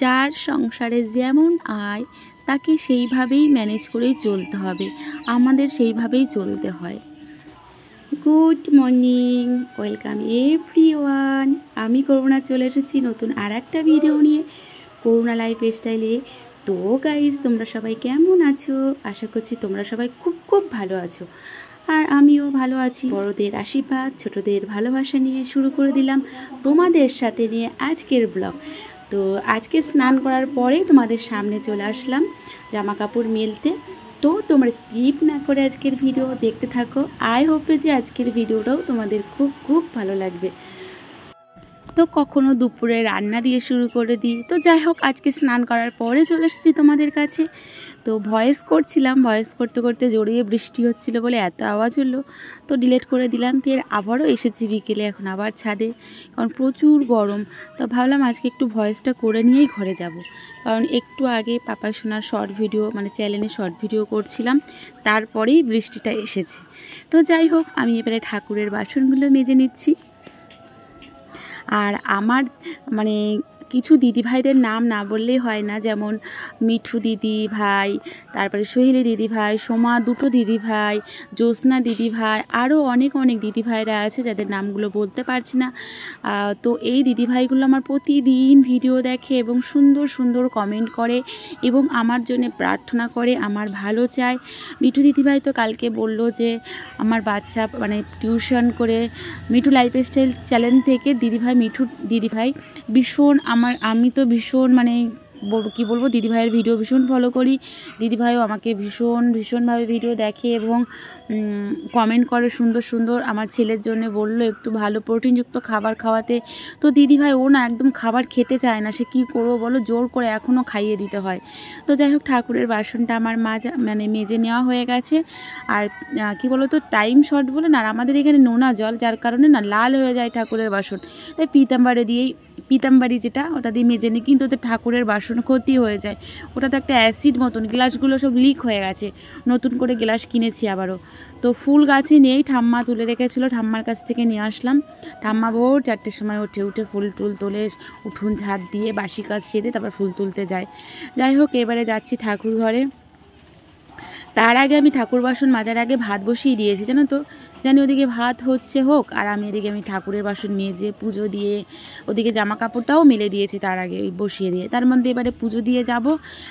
যার সংসারে যেমন আয় তাকে সেইভাবেই ম্যানেজ করেই চলতে হবে, আমাদের সেইভাবেই চলতে হয়। Good morning, welcome everyone. আমি করুণা চলে এসেছি নতুন আর একটা ভিডিও নিয়ে, করুণা লাইফ স্টাইলে। তো গাইজ, তোমরা সবাই কেমন আছো? আশা করছি তোমরা সবাই খুব খুব ভালো আছো, আর আমিও ভালো আছি। বড়দের আশীর্বাদ, ছোটদের ভালোবাসা নিয়ে শুরু করে দিলাম তোমাদের সাথে নিয়ে আজকের ব্লগ। তো আজকে স্নান করার পরে তোমাদের সামনে চলে আসলাম জামা কাপড় মেলতে। তো তোমরা স্কিপ না করে আজকের ভিডিও দেখতে থাকো। আই হোপে যে আজকের ভিডিওটাও তোমাদের খুব খুব ভালো লাগবে। তো কখনো দুপুরে রান্না দিয়ে শুরু করে দিই। তো যাই হোক, আজকে স্নান করার পরে চলে এসেছি তোমাদের কাছে। তো ভয়েস করছিলাম, ভয়েস করতে করতে জড়িয়ে বৃষ্টি হচ্ছিল বলে এত আওয়াজ হলো, তো ডিলিট করে দিলাম। ফের আবারও এসেছি বিকেলে, এখন আবার ছাদে, কারণ প্রচুর গরম। তো ভাবলাম আজকে একটু ভয়েসটা করে নিয়েই ঘরে যাব, কারণ একটু আগে পাপা সোনার শর্ট ভিডিও মানে চ্যানেলে শর্ট ভিডিও করছিলাম, তারপরেই বৃষ্টিটা এসেছে। তো যাই হোক, আমি এবারে ঠাকুরের বাসনগুলো মেজে নিচ্ছি। আর আমার মানে কিছু দিদিভাইদের নাম না বললেই হয় না, যেমন মিঠু দিদি ভাই, তারপরে সোহেলি দিদি ভাই, সোমা দুটো দিদি ভাই, জ্যোৎস্না দিদি ভাই, আরও অনেক অনেক দিদি ভাইরা আছে যাদের নামগুলো বলতে পারছি না। তো এই দিদি ভাইগুলো আমার প্রতিদিন ভিডিও দেখে এবং সুন্দর সুন্দর কমেন্ট করে এবং আমার জন্য প্রার্থনা করে, আমার ভালো চায়। মিঠু দিদি ভাই তো কালকে বলল যে আমার বাচ্চা মানে টিউশন করে মিঠু লাইফস্টাইল চ্যানেল থেকে মিঠু দিদিভাই ভীষণ আমি তো ভীষণ মানে কী বলবো, দিদিভাইয়ের ভিডিও ভীষণ ফলো করি। দিদিভাইও আমাকে ভীষণভাবে ভিডিও দেখে এবং কমেন্ট করে সুন্দর সুন্দর। আমার ছেলের জন্য বললো একটু ভালো প্রোটিনযুক্ত খাবার খাওয়াতে। তো দিদিভাই ও না একদম খাবার খেতে চায় না, সে কী করবো বলো, জোর করে এখনও খাইয়ে দিতে হয়। তো যাই হোক, ঠাকুরের বাসনটা আমার মানে মেজে নেওয়া হয়ে গেছে। আর কি বলো তো, টাইম শর্ট বলে না, আর আমাদের এখানে নোনা জল, যার কারণে না লাল হয়ে যায় ঠাকুরের বাসন। তাই পিতাম্বারি যেটা ওটা দিয়ে মেজে নিই, কিন্তু ওদের ঠাকুরের বাসন ক্ষতি হয়ে যায়। ওটা তো একটা অ্যাসিড মতন, গ্লাসগুলো সব লিক হয়ে গেছে, নতুন করে গ্লাস কিনেছি আবারও। তো ফুল গাছে নেই, ঠাম্মা তুলে রেখেছিলো, ঠাম্মার কাছ থেকে নিয়ে আসলাম। ঠাম্মা ভোর 4টের সময় উঠে ফুল টুল তোলে, উঠোন ঝাঁট দিয়ে বাসি কাজ ছেড়ে তারপর ফুল তুলতে যায়। যাই হোক, এবারে যাচ্ছি ঠাকুর ঘরে। তার আগে আমি ঠাকুর বাসন মাজার আগে ভাত বসিয়ে দিয়েছি, জানো তো, জানি ওদিকে ভাত হোক, আর আমি এদিকে ঠাকুরের বাসন মেজে পুজো দিয়ে ওদিকে জামা কাপড়টাও মেলে দিয়েছি তার আগে বসিয়ে দিয়ে। তার মধ্যে এবারে পুজো দিয়ে যাব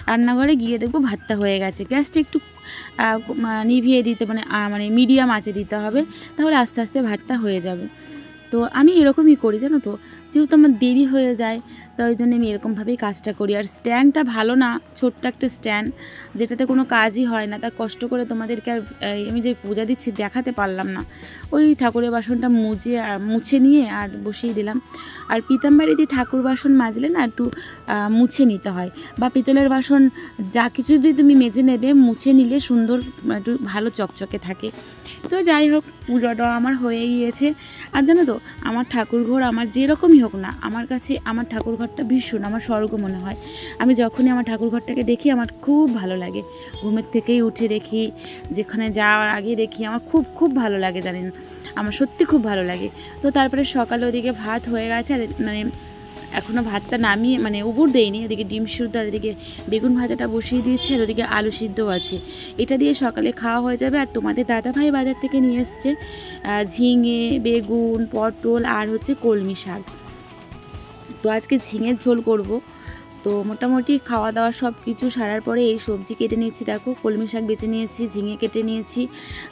রান্নাঘরে, গিয়ে দেখবো ভাতটা হয়ে গেছে। গ্যাসটা একটু নিভিয়ে দিতে মানে মিডিয়াম আঁচে দিতে হবে, তাহলে আস্তে আস্তে ভাতটা হয়ে যাবে। তো আমি এরকমই করি, জানো তো, যেহেতু আমার দেরি হয়ে যায়, তো ওই জন্য আমি এরকমভাবেই কাজটা করি। আর স্ট্যান্ডটা ভালো না, ছোট্ট একটা স্ট্যান্ড, যেটাতে কোনো কাজই হয় না, তা কষ্ট করে তোমাদেরকে আর আমি যে পূজা দিচ্ছি দেখাতে পারলাম না। ওই ঠাকুরের বাসনটা মুছে নিয়ে আর বসিয়ে দিলাম। আর পিতাম্বারি দিয়ে ঠাকুর বাসন মাজলে না একটু মুছে নিতে হয়, বা পিতলের বাসন যা কিছু যদি তুমি মেজে নেবে, মুছে নিলে সুন্দর একটু ভালো চকচকে থাকে। তো যাই হোক, পুজোটা আমার হয়ে গিয়েছে। আর জানো তো, আমার ঠাকুরঘর আমার যেরকমই হোক না, আমার কাছে আমার ঠাকুরঘরটা ভীষণ আমার স্বর্গ মনে হয়। আমি যখনই আমার ঠাকুরঘরটাকে দেখি আমার খুব ভালো লাগে। ঘুমের থেকেই উঠে দেখি, যেখানে যাওয়ার আগে দেখি, আমার খুব খুব ভালো লাগে, জানেন, আমার সত্যি খুব ভালো লাগে। তো তারপরে সকালে ওদিকে ভাত হয়ে গেছে, আর মানে এখনও ভাতটা নামিয়ে মানে উবুর দেয়নি। এদিকে ডিম সিদ্ধ, আর এদিকে বেগুন ভাজাটা বসিয়ে দিয়েছি, আর ওদিকে আলু সিদ্ধও আছে। এটা দিয়ে সকালে খাওয়া হয়ে যাবে। আর তোমাদের দাদাভাই বাজার থেকে নিয়ে এসছে ঝিঙে, বেগুন, পটল আর হচ্ছে কলমি শাক। তো আজকে ঝিঙের ঝোল করব। তো মোটামুটি খাওয়া দাওয়া সব কিছু সারার পরে এই সবজি কেটে নিয়েছি, দেখো কলমি শাক বেছে নিয়েছি, ঝিঙে কেটে নিয়েছি,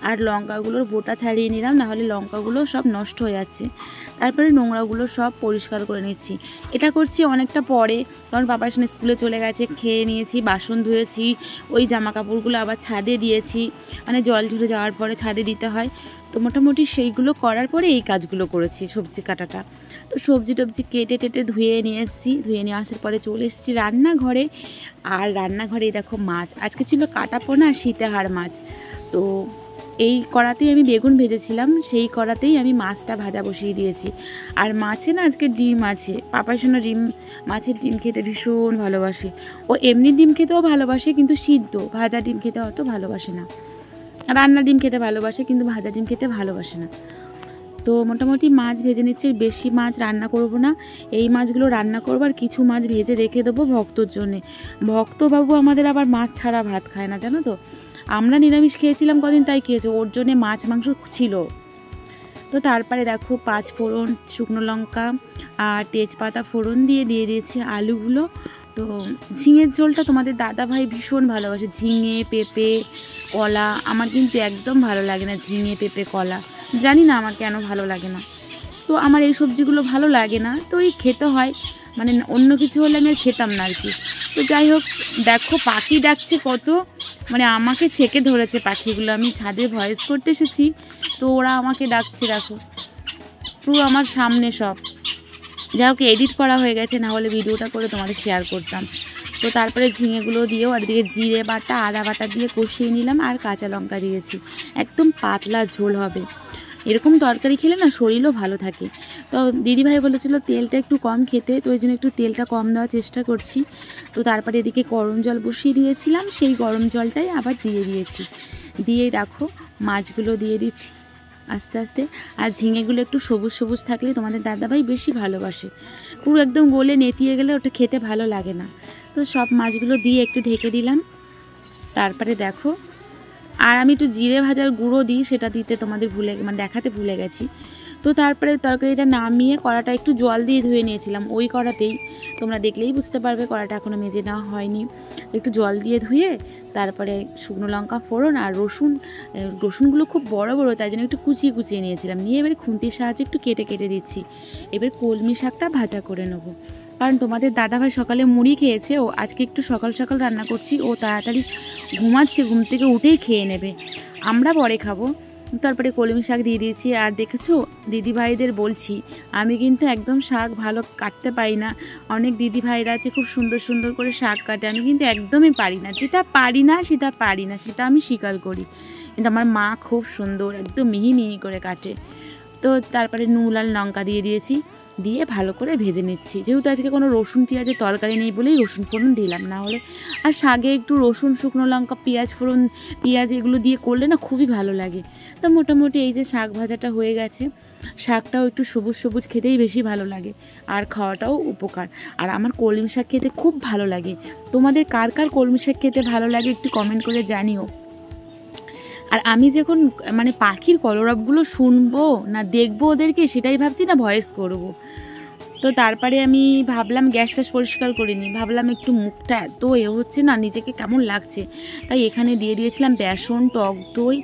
আর লঙ্কাগুলোর বোটা ছাড়িয়ে নিলাম, নাহলে লঙ্কাগুলো সব নষ্ট হয়ে যাচ্ছে। তারপরে নোংরাগুলো সব পরিষ্কার করে নিচ্ছি। এটা করছি অনেকটা পরে, কারণ বাবার সঙ্গে স্কুলে চলে গেছে, খেয়ে নিয়েছি, বাসন ধুয়েছি, ওই জামা কাপড়গুলো আবার ছাদে দিয়েছি, মানে জল ঝরে যাওয়ার পরে ছাদে দিতে হয়। তো মোটামুটি সেইগুলো করার পরে এই কাজগুলো করেছি, সবজি কাটাটা। তো সবজি টবজি কেটে ধুয়ে নিয়ে এসেছি, ধুয়ে নিয়ে আসার পরে চলে এসেছি রান্নাঘরে। আর রান্নাঘরে দেখো মাছ আজকে ছিল কাটাপোনা সীতাহার মাছ। তো এই কড়াতেই আমি বেগুন ভেজেছিলাম, সেই কড়াতেই আমি মাছটা ভাজা বসিয়ে দিয়েছি। আর মাছে না আজকে ডিম আছে, পাপার জন্য মাছের ডিম খেতে ভীষণ ভালোবাসে। ও এমনি ডিম খেতেও ভালোবাসে, কিন্তু সিদ্ধ ভাজা ডিম খেতে অত ভালোবাসে না। রান্না ডিম খেতে ভালোবাসে, কিন্তু ভাজা ডিম খেতে ভালোবাসে না। তো মোটামুটি মাছ ভেজে নিচ্ছে, বেশি মাছ রান্না করব না, এই মাছগুলো রান্না করবো আর কিছু মাছ ভেজে রেখে দেবো ভক্তর জন্যে। ভক্তবাবু আমাদের আবার মাছ ছাড়া ভাত খায় না, জানো তো। আমরা নিরামিষ খেয়েছিলাম কদিন, তাই খেয়েছে, ওর জন্যে মাছ মাংস ছিল। তো তারপরে দেখো 5 ফোড়ন, শুকনো লঙ্কা আর তেজপাতা ফোড়ন দিয়ে দিয়েছি আলুগুলো। তো ঝিঙের ঝোলটা তোমাদের দাদাভাই ভীষণ ভালোবাসে, ঝিঙে পেঁপে কলা। আমার কিন্তু একদম ভালো লাগে না ঝিঙে পেঁপে কলা, জানি না আমার কেন ভালো লাগে না। তো আমার এই সবজিগুলো ভালো লাগে না, তো এই খেতে হয়, মানে অন্য কিছু হলে আমি আর খেতাম না আর কি। তো যাই হোক, দেখো পাখি ডাকছে কত, মানে আমাকে ছেঁকে ধরেছে পাখিগুলো। আমি ছাদে ভয়েস করতে এসেছি, তো ওরা আমাকে ডাকছে, দেখো পুরো আমার সামনে সব। যাই হোক, এডিট করা হয়ে গেছে, না হলে ভিডিওটা করে তোমাদের শেয়ার করতাম। তো তারপরে ঝিঙেগুলো দিয়েও আর এদিকে জিরে বাটা আদা বাটা দিয়ে কষিয়ে নিলাম, আর কাঁচা লঙ্কা দিয়েছি। একদম পাতলা ঝোল হবে, এরকম তরকারি খেলে না শরীরও ভালো থাকে। তো দিদিভাই বলেছিল তেলটা একটু কম খেতে, তো ওই জন্য একটু তেলটা কম দেওয়ার চেষ্টা করছি। তো তারপরে এদিকে গরম জল বসিয়ে দিয়েছিলাম, সেই গরম জলটাই আবার দিয়ে দিয়েছি। দিয়ে দেখো মাছগুলো দিয়ে দিচ্ছি আস্তে আস্তে। আর ঝিঙেগুলো একটু সবুজ সবুজ থাকলে তোমাদের দাদাভাই বেশি ভালোবাসে, পুরো একদম গলে নেতিয়ে গেলে ওটা খেতে ভালো লাগে না। তো সব মাছগুলো দিয়ে একটু ঢেকে দিলাম। তারপরে দেখো, আর আমি একটু জিরে ভাজার গুঁড়ো দিই, সেটা দিতে তোমাদের দেখাতে ভুলে গেছি। তো তারপরে তরকারিটা নামিয়ে কড়াটা একটু জল দিয়ে ধুয়ে নিয়েছিলাম, ওই কড়াতেই, তোমরা দেখলেই বুঝতে পারবে কড়াটা এখনও মেজে নেওয়া হয়নি। একটু জল দিয়ে ধুয়ে তারপরে শুকনো লঙ্কা ফোড়ন আর রসুনগুলো খুব বড় বড়, তাই জন্য একটু কুচিয়ে কুচিয়ে নিয়েছিলাম, নিয়ে এবারে খুন্তির সাহায্যে একটু কেটে কেটে দিচ্ছি। এবার কলমি শাকটা ভাজা করে নেবো, কারণ তোমাদের দাদাভাই সকালে মুড়ি খেয়েছে, ও আজকে একটু সকাল সকাল রান্না করছি, ও তাড়াতাড়ি ঘুমাচ্ছে, ঘুম থেকে উঠেই খেয়ে নেবে, আমরা পরে খাবো। তারপরে কলমি শাক দিয়ে দিয়েছি। আর দেখেছো দিদিভাইদের বলছি, আমি কিন্তু একদম শাক ভালো কাটতে পারি না। অনেক দিদিভাইরা আছে খুব সুন্দর সুন্দর করে শাক কাটে, আমি কিন্তু একদমই পারি না। যেটা পারি না সেটা পারি না, সেটা আমি স্বীকার করি। কিন্তু আমার মা খুব সুন্দর একদম মিহি মিহি করে কাটে। তো তারপরে নুন আর লঙ্কা দিয়ে দিয়েছি, দিয়ে ভালো করে ভেজে নিচ্ছি। যেহেতু আজকে কোনো রসুন পেঁয়াজের তরকারি নেই বলেই রসুন ফোড়ন দিলাম, না হলে আর শাকে একটু রসুন শুকনো লঙ্কা পেঁয়াজ এগুলো দিয়ে করলে না খুবই ভালো লাগে। তো মোটামুটি এই যে শাক ভাজাটা হয়ে গেছে, শাকটাও একটু সবুজ সবুজ খেতেই বেশি ভালো লাগে, আর খাওয়াটাও উপকার। আর আমার কলমি শাক খেতে খুব ভালো লাগে। তোমাদের কার কার কলমি শাক খেতে ভালো লাগে একটু কমেন্ট করে জানিও। আর আমি যখন পাখির কলরবগুলো শুনবো না দেখবো ওদেরকে, সেটাই ভাবছি না ভয়েস করব। তো তারপরে আমি ভাবলাম গ্যাসটা পরিষ্কার করিনি, ভাবলাম একটু মুখটা এত হচ্ছে না, নিজেকে কেমন লাগছে, তাই এখানে দিয়ে দিয়েছিলাম বেসন, টক দই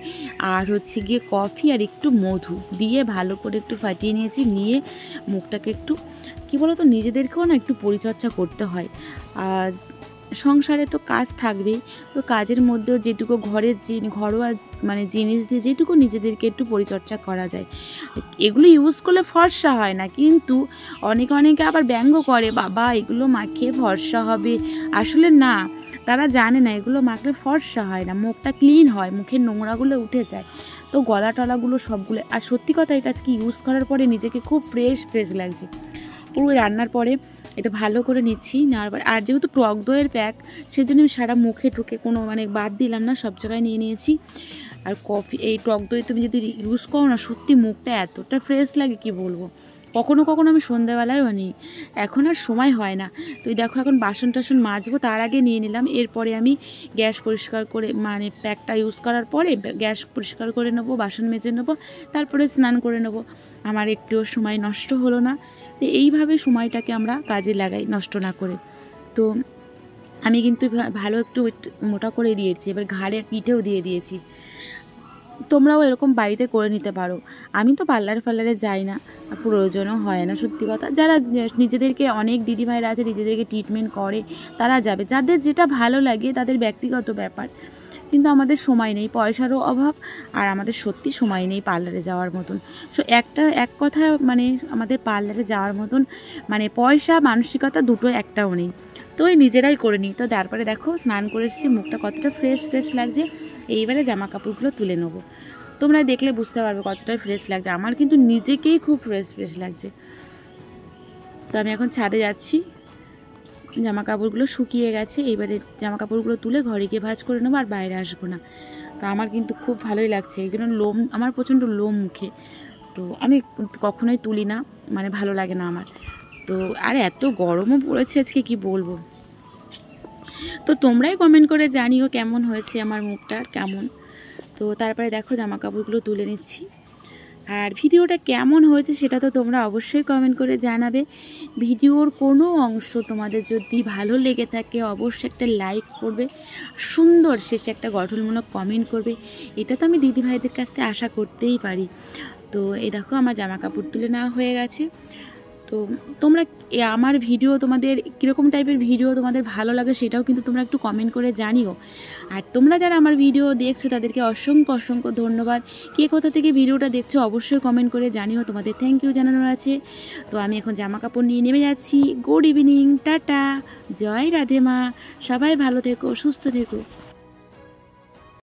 আর গিয়ে কফি আর একটু মধু দিয়ে ভালো করে একটু ফাটিয়ে নিয়েছি। নিয়ে মুখটাকে একটু কী বলো তো, নিজেদেরকেও না একটু পরিচর্যা করতে হয়। আর সংসারে তো কাজ থাকবেই, তো কাজের মধ্যেও যেটুকু ঘরোয়া জিনিস দিয়ে যেটুকু নিজেদেরকে একটু পরিচর্যা করা যায়, এগুলো ইউজ করলে ফর্সা হয় না। কিন্তু অনেকে আবার ব্যঙ্গ করে, বাবা এগুলো মাখিয়ে ফর্সা হবে, আসলে না, তারা জানে না এগুলো মাখলে ফর্সা হয় না, মুখটা ক্লিন হয়, মুখের নোংরাগুলো উঠে যায়। তো গলা টলাগুলো সবগুলো, আর সত্যি কথা এটা আজকে ইউজ করার পরে নিজেকে খুব ফ্রেশ লাগছে। পুরো রান্নার পরে এটা ভালো করে নিচ্ছি, নেওয়ার আর যেহেতু টক দইয়ের প্যাক, সেজন্য আমি সারা মুখে ঢুকে কোনো বাদ দিলাম না, সব জায়গায় নিয়ে নিয়েছি। আর কফি, এই টক দই তুমি যদি ইউজ করো না, সত্যি মুখটা এতটা ফ্রেশ লাগে কি বলবো। কখনো আমি সন্ধ্যাবেলায়ও নিই, এখন আর সময় হয় না। তো দেখো এখন বাসন টাসন মাজবো, তার আগে নিয়ে নিলাম। এরপরে আমি গ্যাস পরিষ্কার করে প্যাকটা ইউজ করার পরে গ্যাস পরিষ্কার করে নেবো, বাসন মেজে নেবো, তারপরে স্নান করে নেবো। আমার একটুও সময় নষ্ট হলো না। তো এইভাবে সময়টাকে আমরা কাজে লাগাই নষ্ট না করে। তো আমি কিন্তু ভালো একটু মোটা করে দিয়েছি, এবার ঘাড়ের পিঠেও দিয়ে দিয়েছি। তোমরাও এরকম বাড়িতে করে নিতে পারো। আমি তো পার্লারে যাই না, প্রয়োজনও হয় না সত্যি কথা। যারা নিজেদেরকে, অনেক দিদিভাইরা আছে নিজেদেরকে ট্রিটমেন্ট করে, তারা যাবে, যাদের যেটা ভালো লাগে তাদের ব্যক্তিগত ব্যাপার। কিন্তু আমাদের সময় নেই, পয়সারও অভাব, আর আমাদের সত্যি সময় নেই পার্লারে যাওয়ার মতন। সো এক কথা আমাদের পার্লারে যাওয়ার মতন পয়সা মানসিকতা দুটো একটাও নেই। তো ওই নিজেরাই করে নিই। তো তারপরে দেখো স্নান করে এসেছি, মুখটা কতটা ফ্রেশ লাগছে। এইবারে জামা কাপড়গুলো তুলে নেবো, তোমরা দেখলে বুঝতে পারবে কতটা ফ্রেশ লাগছে। আমার কিন্তু নিজেকেই খুব ফ্রেশ লাগছে। তো আমি এখন ছাদে যাচ্ছি, জামা কাপড়গুলো শুকিয়ে গেছে, এবারে জামা কাপড়গুলো তুলে ঘরে গিয়ে ভাঁজ করে নেবো, আর বাইরে আসবো না। তো আমার কিন্তু খুব ভালোই লাগছে, এই জন্য আমার প্রচণ্ড লোম মুখে। তো আমি কখনোই তুলি না, মানে ভালো লাগে না আমার। তো আর এত গরমও পড়েছে আজকে, কি বলবো। তো তোমরাই কমেন্ট করে জানিও কেমন হয়েছে আমার মুখটা, কেমন। তো তারপরে দেখো জামা কাপড়গুলো তুলে নিচ্ছি। আর ভিডিওটা কেমন হয়েছে সেটা তো তোমরা অবশ্যই কমেন্ট করে জানাবে। ভিডিওর কোনো অংশ তোমাদের যদি ভালো লেগে থাকে অবশ্যই একটা লাইক করবে, সুন্দর শেষে একটা গঠনমূলক কমেন্ট করবে। এটা তো আমি দিদিভাইদের কাছ থেকে আশা করতেই পারি। তো এই দেখো আমার জামা কাপড় তুলে নেওয়া হয়ে গেছে। তো তোমরা আমার ভিডিও, তোমাদের কীরকম টাইপের ভিডিও তোমাদের ভালো লাগে সেটাও কিন্তু তোমরা একটু কমেন্ট করে জানিও। আর তোমরা যারা আমার ভিডিও দেখছো তাদেরকে অসংখ্য অসংখ্য ধন্যবাদ। কে কোথা থেকে ভিডিওটা দেখছো অবশ্যই কমেন্ট করে জানিও, তোমাদের থ্যাংক ইউ জানানোর আছে। তো আমি এখন জামা কাপড় নিয়ে নেমে যাচ্ছি। গুড ইভিনিং, টাটা, জয় রাধে মা, সবাই ভালো থেকো, সুস্থ থেকো।